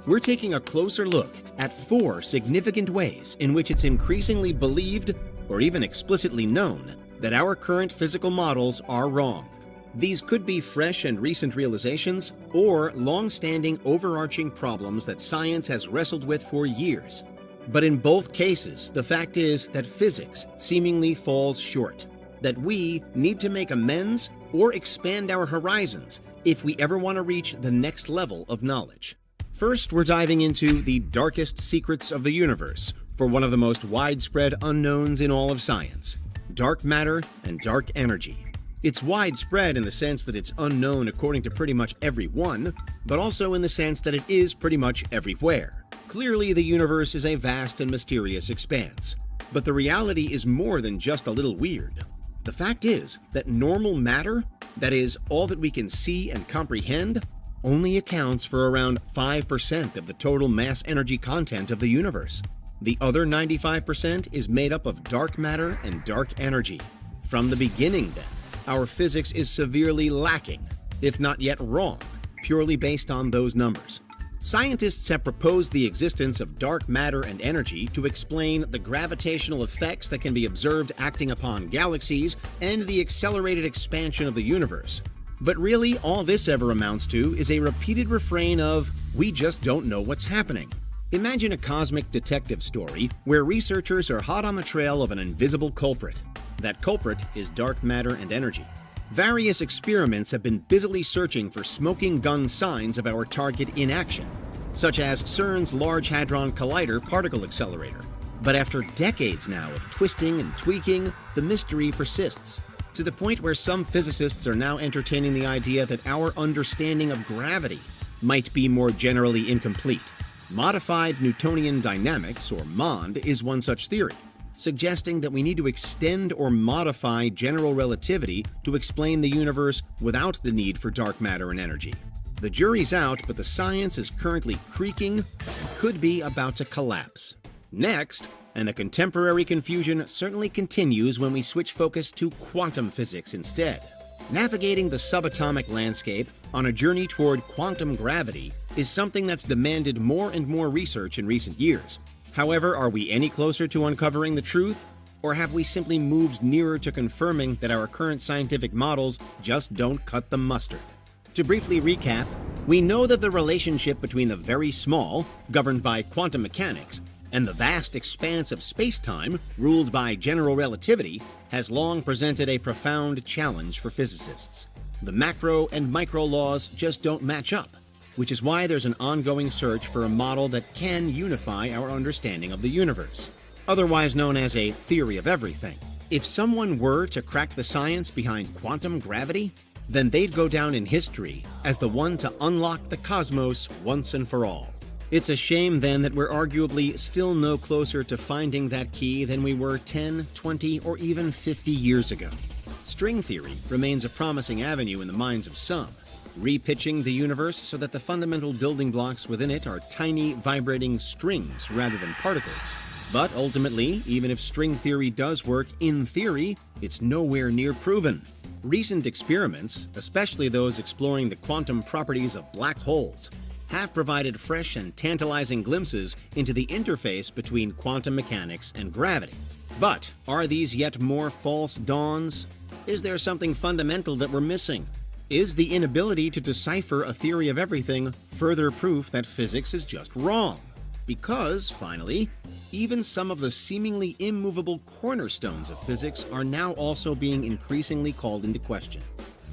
we're taking a closer look at 4 significant ways in which it's increasingly believed, or even explicitly known, that our current physical models are wrong. These could be fresh and recent realizations, or long-standing overarching problems that science has wrestled with for years. But in both cases, the fact is that physics seemingly falls short, that we need to make amends or expand our horizons if we ever want to reach the next level of knowledge. First, we're diving into the darkest secrets of the universe for one of the most widespread unknowns in all of science: dark matter and dark energy. It's widespread in the sense that it's unknown according to pretty much everyone, but also in the sense that it is pretty much everywhere. Clearly, the universe is a vast and mysterious expanse, but the reality is more than just a little weird. The fact is that normal matter, that is, all that we can see and comprehend, only accounts for around 5% of the total mass energy content of the universe. The other 95% is made up of dark matter and dark energy. From the beginning, then, our physics is severely lacking, if not yet wrong, purely based on those numbers. Scientists have proposed the existence of dark matter and energy to explain the gravitational effects that can be observed acting upon galaxies and the accelerated expansion of the universe. But really, all this ever amounts to is a repeated refrain of, "We just don't know what's happening." Imagine a cosmic detective story where researchers are hot on the trail of an invisible culprit. That culprit is dark matter and energy. Various experiments have been busily searching for smoking gun signs of our target in action, such as CERN's Large Hadron Collider particle accelerator. But after decades now of twisting and tweaking, the mystery persists, to the point where some physicists are now entertaining the idea that our understanding of gravity might be more generally incomplete. Modified Newtonian dynamics, or MOND, is one such theory, suggesting that we need to extend or modify general relativity to explain the universe without the need for dark matter and energy. The jury's out, but the science is currently creaking and could be about to collapse. Next, and the contemporary confusion certainly continues when we switch focus to quantum physics instead. Navigating the subatomic landscape on a journey toward quantum gravity is something that's demanded more and more research in recent years. However, are we any closer to uncovering the truth? Or have we simply moved nearer to confirming that our current scientific models just don't cut the mustard? To briefly recap, we know that the relationship between the very small, governed by quantum mechanics, and the vast expanse of space-time, ruled by general relativity, has long presented a profound challenge for physicists. The macro and micro laws just don't match up, which is why there's an ongoing search for a model that can unify our understanding of the universe, otherwise known as a theory of everything. If someone were to crack the science behind quantum gravity, then they'd go down in history as the one to unlock the cosmos once and for all. It's a shame then that we're arguably still no closer to finding that key than we were 10, 20, or even 50 years ago. String theory remains a promising avenue in the minds of some, repitching the universe so that the fundamental building blocks within it are tiny, vibrating strings rather than particles. But ultimately, even if string theory does work in theory, it's nowhere near proven. Recent experiments, especially those exploring the quantum properties of black holes, have provided fresh and tantalizing glimpses into the interface between quantum mechanics and gravity. But are these yet more false dawns? Is there something fundamental that we're missing? Is the inability to decipher a theory of everything further proof that physics is just wrong? Because, finally, even some of the seemingly immovable cornerstones of physics are now also being increasingly called into question.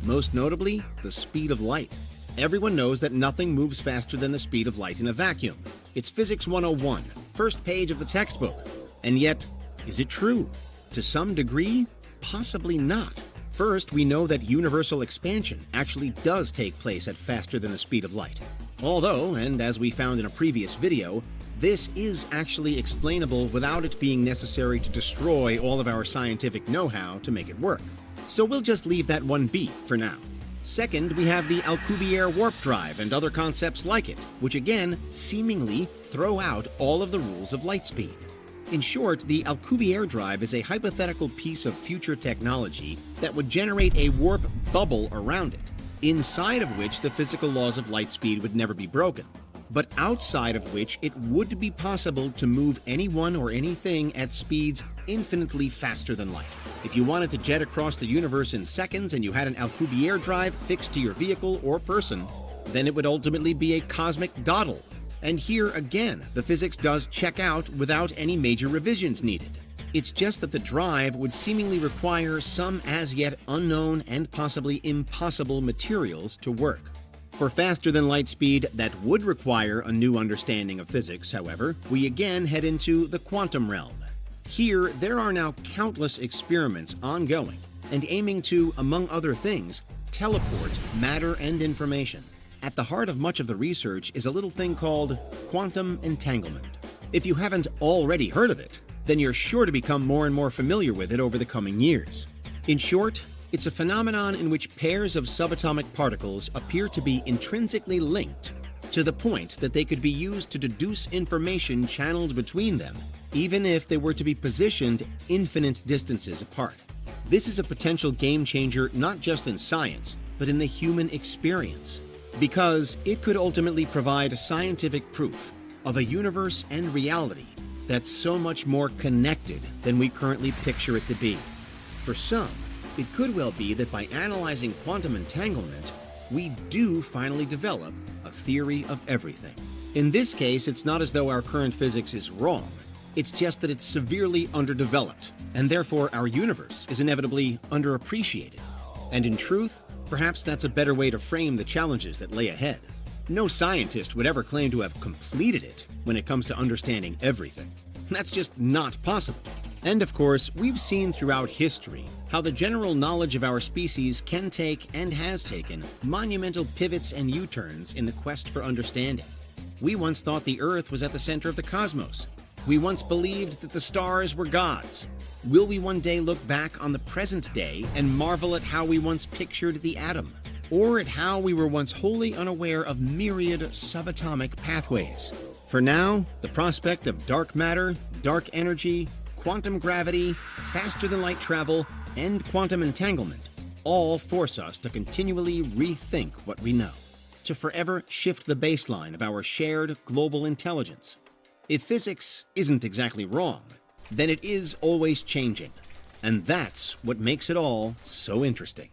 Most notably, the speed of light. Everyone knows that nothing moves faster than the speed of light in a vacuum. It's Physics 101, first page of the textbook. And yet, is it true? To some degree, possibly not. First, we know that universal expansion actually does take place at faster than the speed of light. Although, and as we found in a previous video, this is actually explainable without it being necessary to destroy all of our scientific know-how to make it work. So we'll just leave that one be for now. Second, we have the Alcubierre warp drive and other concepts like it, which again seemingly throw out all of the rules of light speed. In short, the Alcubierre drive is a hypothetical piece of future technology that would generate a warp bubble around it, inside of which the physical laws of light speed would never be broken. but outside of which it would be possible to move anyone or anything at speeds infinitely faster than light. If you wanted to jet across the universe in seconds and you had an Alcubierre drive fixed to your vehicle or person, then it would ultimately be a cosmic dawdle. And here again, the physics does check out without any major revisions needed. It's just that the drive would seemingly require some as yet unknown and possibly impossible materials to work. For faster than light speed that would require a new understanding of physics, however, we again head into the quantum realm. Here, there are now countless experiments ongoing and aiming to, among other things, teleport matter and information. At the heart of much of the research is a little thing called quantum entanglement. If you haven't already heard of it, then you're sure to become more and more familiar with it over the coming years. In short, it's a phenomenon in which pairs of subatomic particles appear to be intrinsically linked to the point that they could be used to deduce information channeled between them, even if they were to be positioned infinite distances apart. This is a potential game changer not just in science, but in the human experience, because it could ultimately provide scientific proof of a universe and reality that's so much more connected than we currently picture it to be. For some, it could well be that by analyzing quantum entanglement, we do finally develop a theory of everything. In this case, it's not as though our current physics is wrong. It's just that it's severely underdeveloped, and therefore our universe is inevitably underappreciated. And in truth, perhaps that's a better way to frame the challenges that lay ahead. No scientist would ever claim to have completed it when it comes to understanding everything. That's just not possible. And of course, we've seen throughout history how the general knowledge of our species can take and has taken monumental pivots and U-turns in the quest for understanding. We once thought the Earth was at the center of the cosmos. We once believed that the stars were gods. Will we one day look back on the present day and marvel at how we once pictured the atom? Or at how we were once wholly unaware of myriad subatomic pathways? For now, the prospect of dark matter, dark energy, quantum gravity, faster-than-light travel, and quantum entanglement all force us to continually rethink what we know, to forever shift the baseline of our shared global intelligence. If physics isn't exactly wrong, then it is always changing, and that's what makes it all so interesting.